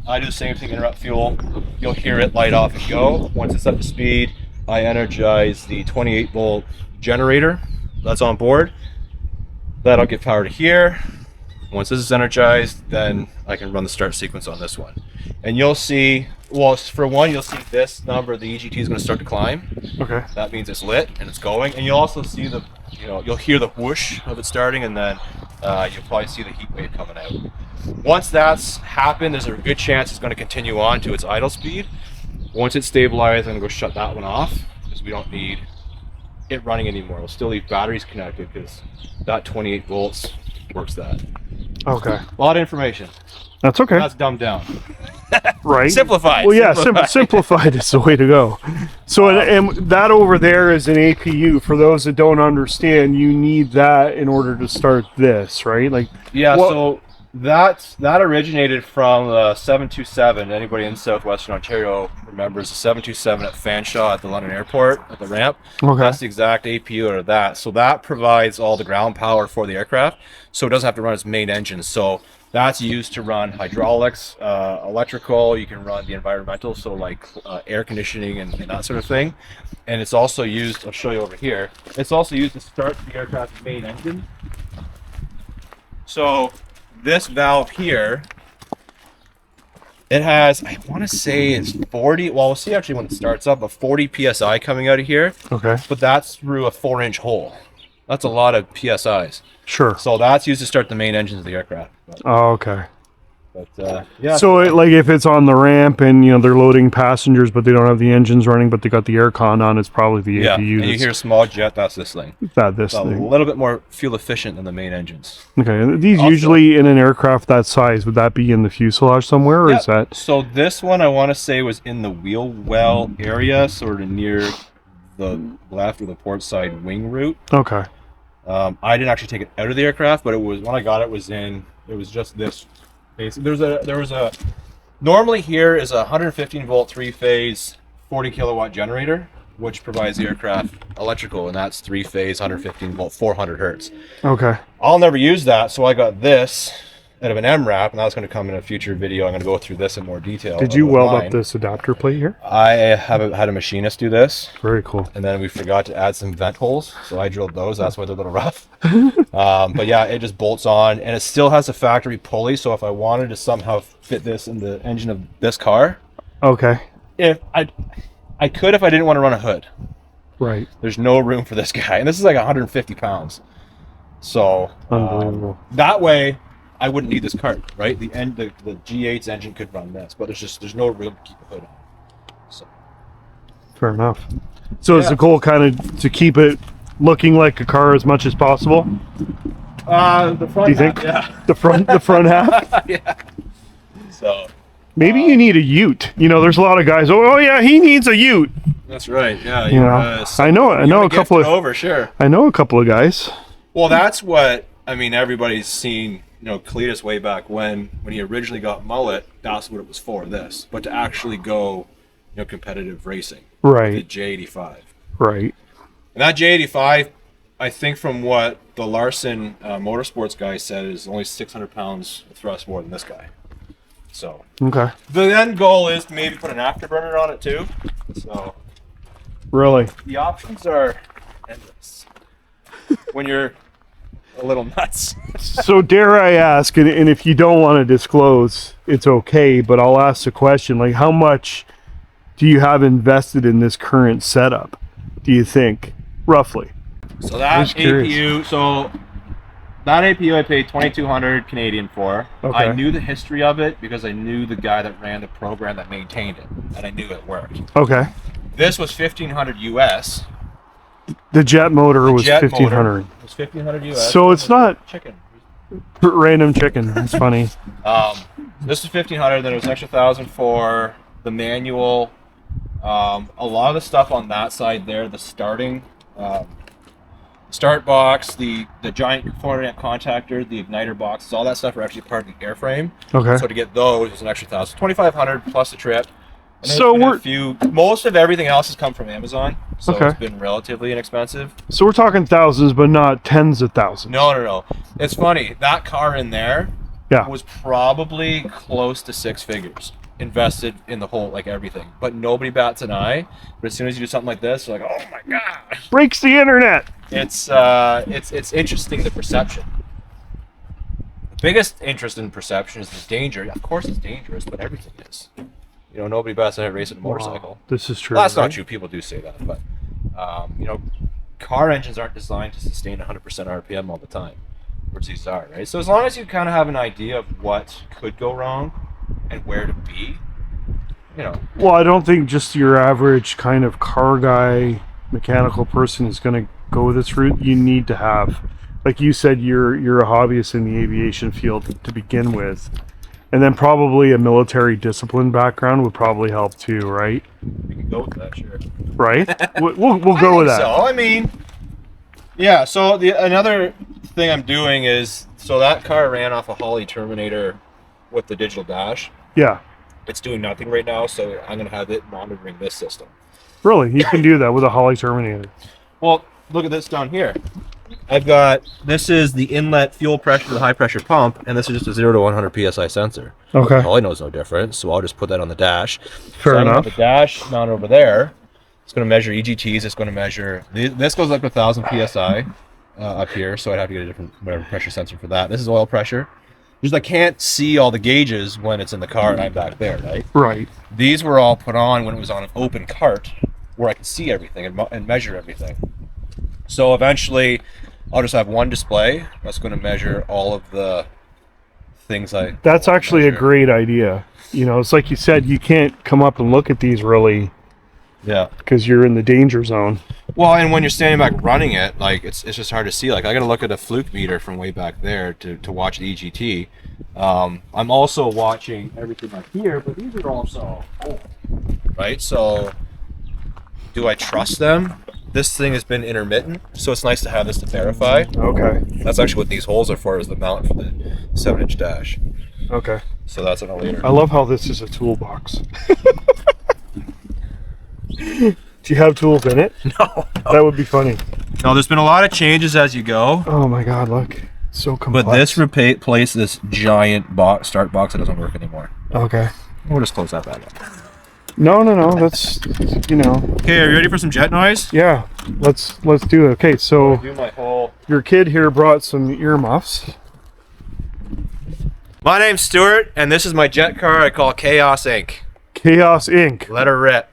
S3: I do the same thing, interrupt fuel. You'll hear it light off and go. Once it's up to speed, I energize the 28 volt generator that's on board. That'll get power to here. Once this is energized, then I can run the start sequence on this one. And you'll see, well, for one, you'll see this number, the EGT is going to start to climb.
S1: Okay.
S3: That means it's lit and it's going. And you'll also see the, you'll hear the whoosh of it starting, and then you'll probably see the heat wave coming out. Once that's happened, there's a good chance it's going to continue on to its idle speed. Once it's stabilized, I'm going to go shut that one off because we don't need it running anymore. We'll still leave batteries connected because that 28 volts works that.
S1: Okay.
S3: A lot of information.
S1: That's okay.
S3: That's dumbed down.
S1: Right.
S3: Simplified.
S1: Well, yeah, simplified is the way to go. So, and that over there is an APU. For those that don't understand, you need that in order to start this, right? Like,
S3: yeah. So that originated from the 727. Anybody in Southwestern Ontario remembers the 727 at Fanshawe at the London Airport at the ramp.
S1: Okay.
S3: That's the exact APU out of that. So that provides all the ground power for the aircraft. So it doesn't have to run its main engine. So that's used to run hydraulics, electrical. You can run the environmental, so like air conditioning and that sort of thing. And it's also used, I'll show you over here, it's also used to start the aircraft's main engine. So this valve here, it has, I want to say it's 40, well, we'll see actually when it starts up, a 40 PSI coming out of here.
S1: Okay.
S3: But that's through a 4-inch hole. That's a lot of PSIs.
S1: Sure.
S3: So that's used to start the main engines of the aircraft.
S1: Oh, okay.
S3: But yeah.
S1: So like if it's on the ramp and they're loading passengers, but they don't have the engines running, but they got the aircon on, it's probably the
S3: yeah,
S1: APU.
S3: and you hear a small jet. That's this thing.
S1: This
S3: A
S1: thing.
S3: little bit more fuel efficient than the main engines.
S1: Okay. And these
S3: Also,
S1: usually in an aircraft that size, would that be in the fuselage somewhere, or is that?
S3: So this one I want to say was in the wheel well area, sort of near the left or the port side wing root.
S1: Okay.
S3: I didn't actually take it out of the aircraft, but it was when I got it was just this. Basically, there was a normally here is a 115 volt 3-phase 40 kilowatt generator. which provides the aircraft electrical, and that's 3-phase, 115 volt, 400 hertz.
S1: Okay.
S3: I'll never use that, so I got this out of an MRAP, and that's going to come in a future video. I'm going to go through this in more detail.
S1: Did you weld up this adapter plate here?
S3: I have had a machinist do this.
S1: Very cool.
S3: And then we forgot to add some vent holes, so I drilled those. That's why they're a little rough. But yeah, it just bolts on, and it still has a factory pulley. So if I wanted to somehow fit this in the engine of this car,
S1: okay,
S3: if I could if I didn't want to run a hood.
S1: Right.
S3: There's no room for this guy, and this is like 150 pounds. So
S1: unbelievable.
S3: That way, I wouldn't need this cart, right? The G8's engine could run this, but there's no room to keep a hood on. So
S1: fair enough. So is the goal kind of to keep it looking like a car as much as possible?
S3: The front.
S1: Do you think?
S3: Yeah.
S1: The front half.
S3: Yeah. So
S1: maybe you need a ute. You know, there's a lot of guys. Oh yeah, he needs a ute.
S3: That's right. Yeah.
S1: You know, I know a couple of
S3: over sure.
S1: I know a couple of guys.
S3: Well, that's what I mean. Everybody's seen. You know, Cletus way back when he originally got mullet, that's what it was for. This, but to actually go, you know, competitive racing.
S1: Right.
S3: The J85.
S1: Right.
S3: And that J85, I think from what the Larson Motorsports guy said, is only 600 pounds of thrust more than this guy. So.
S1: Okay.
S3: The end goal is to maybe put an afterburner on it too. So.
S1: Really.
S3: The options are endless. When you're a little nuts.
S1: So dare I ask, and if you don't want to disclose, it's okay, but I'll ask the question, like how much do you have invested in this current setup, do you think, roughly?
S3: So that APU, I paid 2,200 Canadian for.
S1: Okay.
S3: I knew the history of it because I knew the guy that ran the program that maintained it, and I knew it worked.
S1: Okay.
S3: This was 1,500 US.
S1: The jet motor was 1,500.
S3: It was 1,500 US.
S1: So it's not
S3: chicken.
S1: Random chicken. That's funny.
S3: This was 1,500. Then it was an extra 1,000 for the manual. A lot of the stuff on that side there, the starting start box, the giant 400 amp contactor, the igniter boxes, all that stuff are actually part of the airframe.
S1: Okay.
S3: So to get those was an extra 1,000, 2,500 plus the trip. And
S1: so
S3: most of everything else has come from Amazon, so
S1: okay.
S3: It's been relatively inexpensive.
S1: So we're talking thousands, but not tens of thousands.
S3: No. It's funny, that car in there was probably close to 6 figures invested in the whole, like everything. But nobody bats an eye. But as soon as you do something like this, you're like, oh my god,
S1: breaks the internet.
S3: It's interesting, the perception. The biggest interest in perception is the danger. Of course, it's dangerous, but everything is. You know, nobody bats an eye racing a motorcycle.
S1: Wow, this is true.
S3: That's not true. People do say that, but you know, car engines aren't designed to sustain 100% RPM all the time, which these are, right? So as long as you kind of have an idea of what could go wrong and where to be, you know. Well,
S1: I don't think just your average kind of car guy, mechanical person is going to go this route. You need to have, like you said, you're a hobbyist in the aviation field to begin with. And then probably a military discipline background would probably help too, right?
S3: We can go with that, sure.
S1: Right? We'll go with that.
S3: So, I mean, yeah, so another thing I'm doing is, so that car ran off a Holley Terminator with the digital dash.
S1: Yeah.
S3: It's doing nothing right now, so I'm going to have it monitoring this system.
S1: Really? You can do that with a Holley Terminator?
S3: Well, look at this down here. I've got, this is the inlet fuel pressure to the high pressure pump, and this is just a 0 to 100 PSI sensor.
S1: Okay.
S3: Holley knows no difference, so I'll just put that on the dash.
S1: Fair enough.
S3: The dash mounted over there. It's going to measure EGTs. It's going to measure, this goes up to 1,000 PSI up here, so I'd have to get a different whatever pressure sensor for that. This is oil pressure. Because I can't see all the gauges when it's in the car and I'm back there, right?
S1: Right.
S3: These were all put on when it was on an open cart where I could see everything and measure everything. So eventually, I'll just have one display that's going to measure all of the things I...
S1: That's actually a great idea. You know, it's like you said, you can't come up and look at these really...
S3: Yeah.
S1: Because you're in the danger zone.
S3: Well, and when you're standing back running it, like, it's just hard to see. Like, I got to look at a fluke meter from way back there to watch the EGT. I'm also watching everything up here, but these are also old, right? So, do I trust them? This thing has been intermittent, so it's nice to have this to verify.
S1: Okay.
S3: That's actually what these holes are for, is the mount for the 7-inch dash.
S1: Okay.
S3: So that's on a later.
S1: I love how this is a toolbox. Do you have tools in it?
S2: No.
S1: That would be funny.
S2: No, there's been a lot of changes as you go.
S1: Oh my God, look. So complex.
S2: But this replaced this giant start box that doesn't work anymore.
S1: Okay.
S2: We'll just close that back up.
S1: No, that's, you know.
S2: Okay, are you ready for some jet noise?
S1: Yeah, let's do it. Okay, so
S2: Do my whole...
S1: your kid here brought some earmuffs.
S2: My name's Stuart, and this is my jet car I call Chaos Inc.
S1: Chaos Inc.
S2: Let her rip.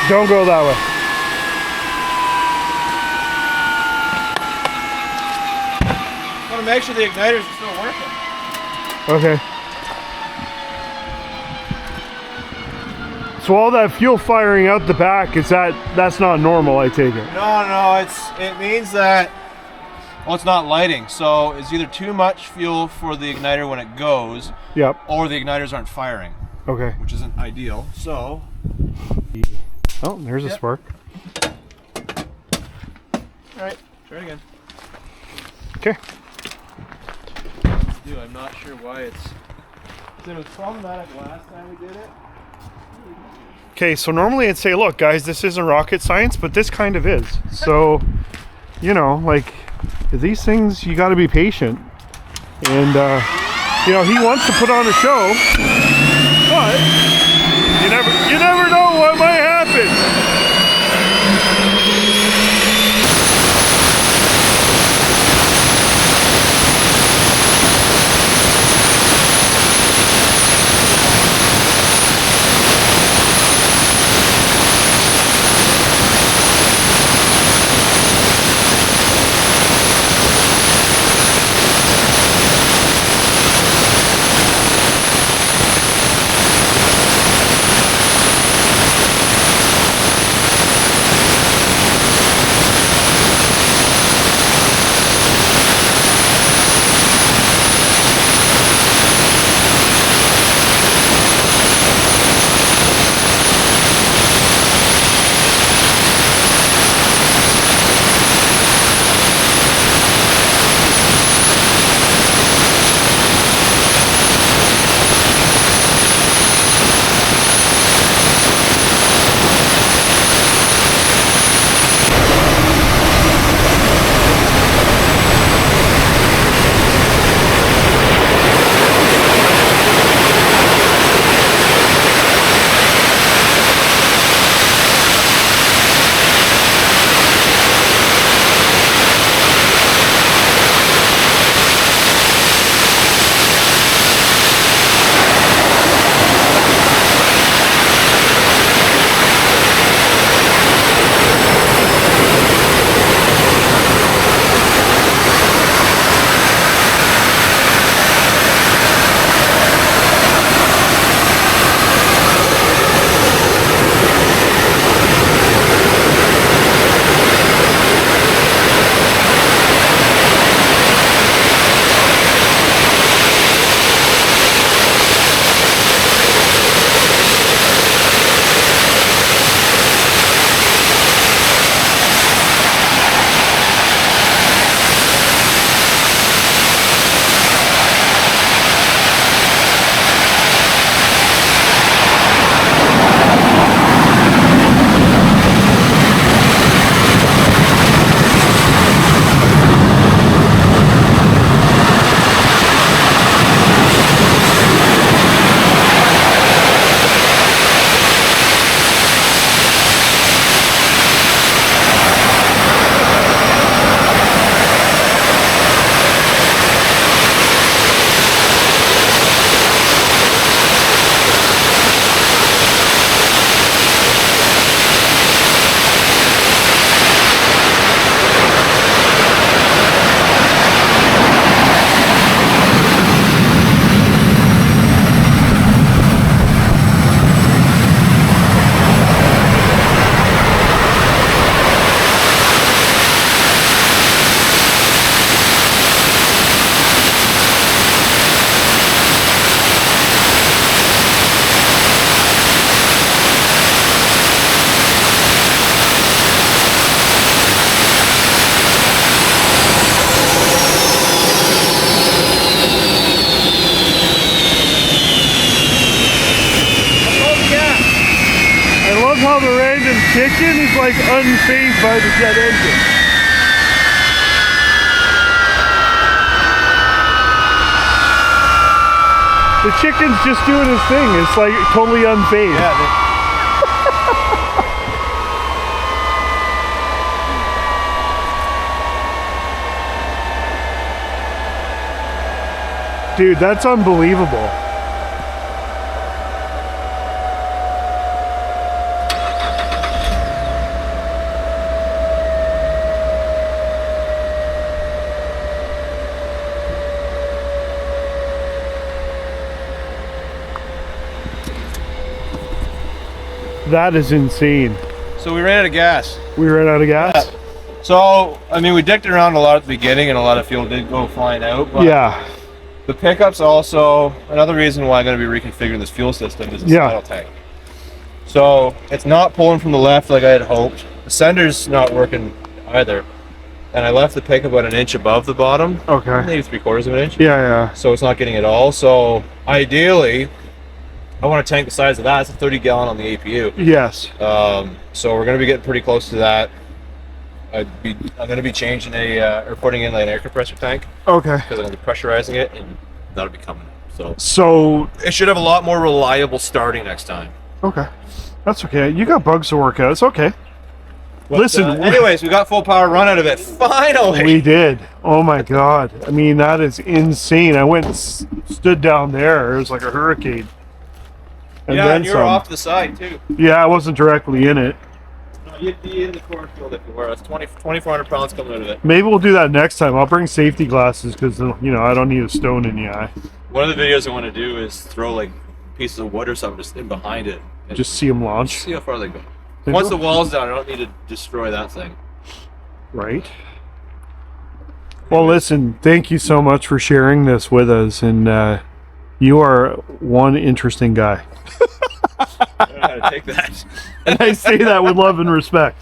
S1: Don't go that way.
S2: I want to make sure the igniters are still working.
S1: Okay. So all that fuel firing out the back, that's not normal, I take it.
S2: No, it means that, well, it's not lighting, so it's either too much fuel for the igniter when it goes,
S1: Yep.
S2: or the igniters aren't firing,
S1: Okay.
S2: which isn't ideal. So,
S1: Oh, there's a spark.
S2: all right, try it again.
S1: Okay.
S2: Dude, I'm not sure why it was problematic last time we did it.
S1: Okay, so normally I'd say, look, guys, this isn't rocket science, but this kind of is. So, you know, like, these things, you got to be patient. And, you know, he wants to put on a show, but you never know what might happen. chicken is like unfazed by the jet engine. The chicken's just doing his thing. It's like totally unfazed.
S3: Yeah.
S1: Dude, that's unbelievable. That is insane.
S3: So we ran out of gas.
S1: We ran out of gas?
S3: So, I mean, we dicked around a lot at the beginning and a lot of fuel did go flying out. But
S1: Yeah.
S3: the pickup's also, another reason why I'm going to be reconfiguring this fuel system is the saddle tank. So, it's not pulling from the left like I had hoped. The sender's not working either. And I left the pickup about an inch above the bottom.
S1: Okay.
S3: Maybe 3/4 of an inch.
S1: Yeah.
S3: So it's not getting it all. So, ideally, I want a tank the size of that. It's a 30 gallon on the APU.
S1: Yes.
S3: So we're going to be getting pretty close to that. I'm going to be changing or putting in like an air compressor tank
S1: Okay.
S3: because I'm going to be pressurizing it, and that'll be coming.
S1: So,
S3: It should have a lot more reliable starting next time.
S1: okay. That's okay. You got bugs to work out. It's okay.
S3: But,
S1: Listen.
S3: anyways, we got full power run out of it. Finally.
S1: We did. Oh my God. I mean, that is insane. I went and stood down there. It was like a hurricane. And
S3: yeah,
S1: then
S3: and you were
S1: some.
S3: off to the side too.
S1: Yeah, I wasn't directly in it.
S3: No, you'd be in the cornfield if you were. It's 2,400 pounds coming out of it.
S1: Maybe we'll do that next time. I'll bring safety glasses because, you know, I don't need a stone in the eye.
S3: One of the videos I want to do is throw like pieces of wood or something just in behind it. And
S1: Just see them launch.
S3: see how far they go.
S1: They
S3: Once
S1: go.
S3: the wall's down, I don't need to destroy that thing.
S1: Right. Well, listen, thank you so much for sharing this with us. And you are one interesting guy.
S3: I don't know how to take that.
S1: And I say that with love and respect.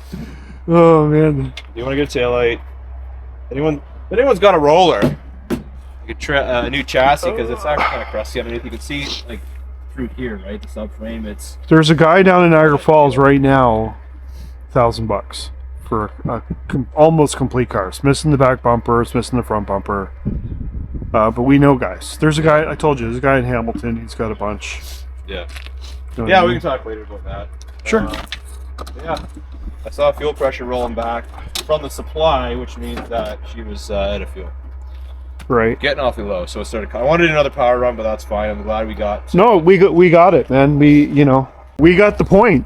S1: Oh, man.
S3: You want to get a taillight? If anyone's got a roller, a new chassis, because it's actually kind of crusty underneath. You can see like through here, right? The subframe. It's
S1: There's a guy down in Niagara Falls right now, $1,000 for a almost complete car. It's missing the back bumper, it's missing the front bumper. But we know guys. There's a guy, I told you, there's a guy in Hamilton. He's got a bunch.
S3: yeah.
S1: You know what
S3: Yeah,
S1: I
S3: we
S1: mean?
S3: can talk later about that.
S1: Sure.
S3: Yeah. I saw fuel pressure rolling back from the supply, which means that she was out of fuel.
S1: Right.
S3: Getting awfully low, so it started. I wanted another power run, but that's fine. I'm glad we got.
S1: No, we got it, man. We got the point.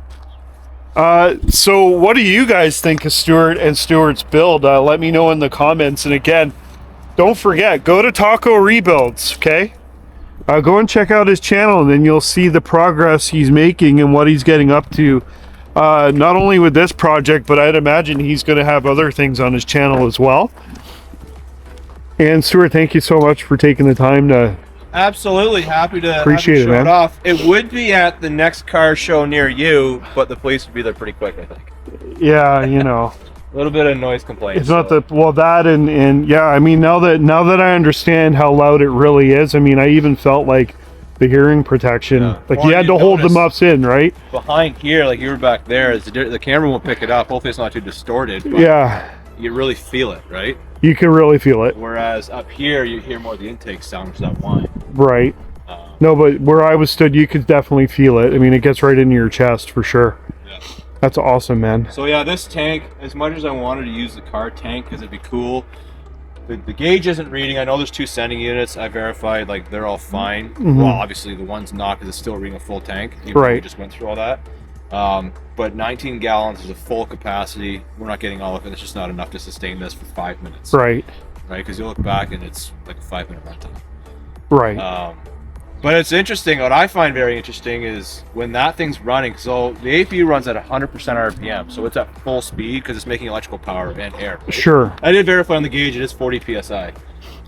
S1: So what do you guys think of Stuart and Stuart's build? Let me know in the comments. And again, don't forget, go to Taco Rebuilds, okay? Go and check out his channel, and then you'll see the progress he's making and what he's getting up to. Not only with this project, but I'd imagine he's going to have other things on his channel as well. And Stuart, thank you so much for taking the time to.
S3: Absolutely happy to
S1: Appreciate
S3: have
S1: it,
S3: you show
S1: man.
S3: off. It would be at the next car show near you, but the police would be there pretty quick, I think.
S1: Yeah, you know.
S3: A little bit of noise complaints.
S1: It's not that and yeah, I mean, now that I understand how loud it really is, I mean, I even felt like the hearing protection, like
S3: Well,
S1: you had to
S3: you
S1: hold the
S3: notice-
S1: muffs in, right?
S3: behind here, like you were back there. The camera won't pick it up. Hopefully, it's not too distorted. But
S1: Yeah,
S3: you really feel it, right?
S1: you can really feel it,
S3: Whereas up here, you hear more of the intake sound, which is that whine.
S1: right? No, but where I was stood, you could definitely feel it. I mean, it gets right into your chest for sure.
S3: Yeah.
S1: That's awesome, man.
S3: So yeah, this tank, as much as I wanted to use the car tank because it'd be cool, the gauge isn't reading. I know there's 2 sending units. I verified, like they're all fine. Well, obviously the one's not because it's still reading a full tank. Even though we
S1: Right.
S3: just went through all that. But 19 gallons is a full capacity. We're not getting all of it. It's just not enough to sustain this for 5 minutes.
S1: Right,
S3: Right? Because you look back and it's like a 5-minute runtime.
S1: right.
S3: But it's interesting. What I find very interesting is when that thing's running. So the APU runs at 100% RPM, so it's at full speed because it's making electrical power and air. Right?
S1: Sure.
S3: I did verify on the gauge; it is 40 psi.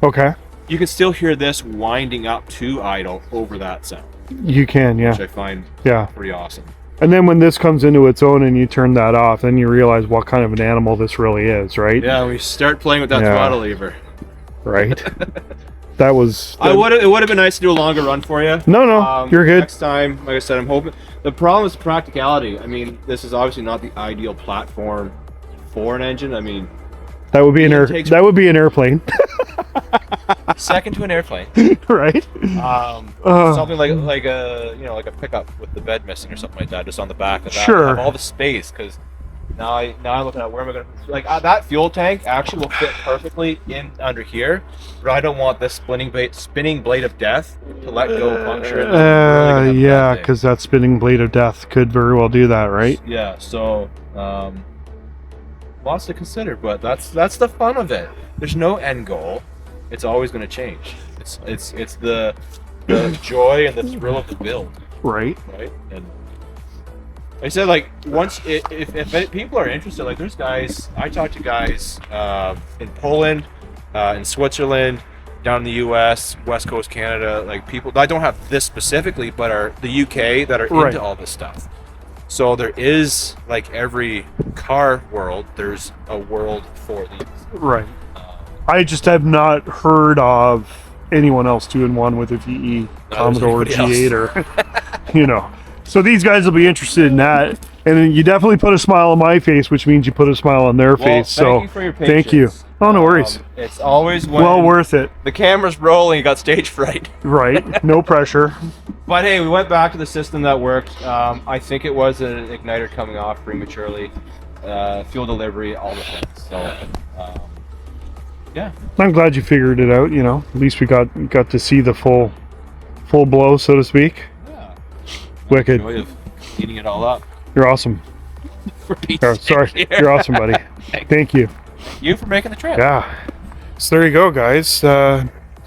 S1: Okay.
S3: You can still hear this winding up to idle over that sound,
S1: You can, yeah,
S3: which I find
S1: yeah.
S3: pretty awesome.
S1: And then when this comes into its own and you turn that off, then you realize what kind of an animal this really is, right?
S3: Yeah, we start playing with that
S1: Yeah.
S3: throttle lever.
S1: Right. That was.
S3: It would have been nice to do a longer run for you.
S1: No, you're good.
S3: Next time, like I said, I'm hoping. The problem is practicality. I mean, this is obviously not the ideal platform for an engine. I mean,
S1: that would be that would be an airplane.
S3: Second to an airplane,
S1: right?
S3: Something like a like a pickup with the bed missing or something like that, just on the back of that.
S1: Sure.
S3: Have all the space, because now I'm looking at where am I going to that fuel tank actually will fit perfectly in under here, but I don't want this spinning blade of death to let go puncture.
S1: Yeah, because that spinning blade of death could very well do that, right?
S3: Yeah. So lots to consider, but that's the fun of it. There's no end goal. It's always going to change. It's the joy and the thrill of the build.
S1: Right.
S3: And I said, like, once if people are interested, like, there's guys. I talked to guys in Poland, in Switzerland, down in the U.S., West Coast Canada, like people. I don't have this specifically, but are the UK that are into all this stuff. So there is, like every car world, there's a world for these.
S1: Right. I just have not heard of anyone else doing one with a VE Commodore G8 or, So these guys will be interested in that. And then you definitely put a smile on my face, which means you put a smile on their face.
S3: Thank you for your patience.
S1: Thank you. Oh, no worries.
S3: It's always when
S1: well worth it.
S3: The camera's rolling, you got stage fright.
S1: Right. No pressure.
S3: But hey, we went back to the system that worked. I think it was an igniter coming off prematurely, fuel delivery, all the things. So, yeah.
S1: I'm glad you figured it out. At least we got to see the full blow, so to speak.
S3: Yeah.
S1: Wicked.
S3: Joy of cleaning it all up.
S1: You're awesome. Sorry. You're awesome, buddy. Thank you.
S3: Thank you for making the trip.
S1: Yeah. So there you go, guys.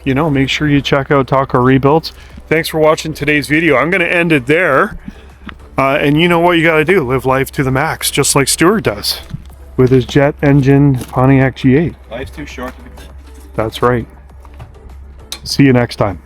S1: Make sure you check out Taco Rebuilds. Thanks for watching today's video. I'm going to end it there. And you know what you got to do. Live life to the max, just like Stuart does with his jet engine Pontiac G8.
S3: Life's too short to be cool.
S1: That's right. See you next time.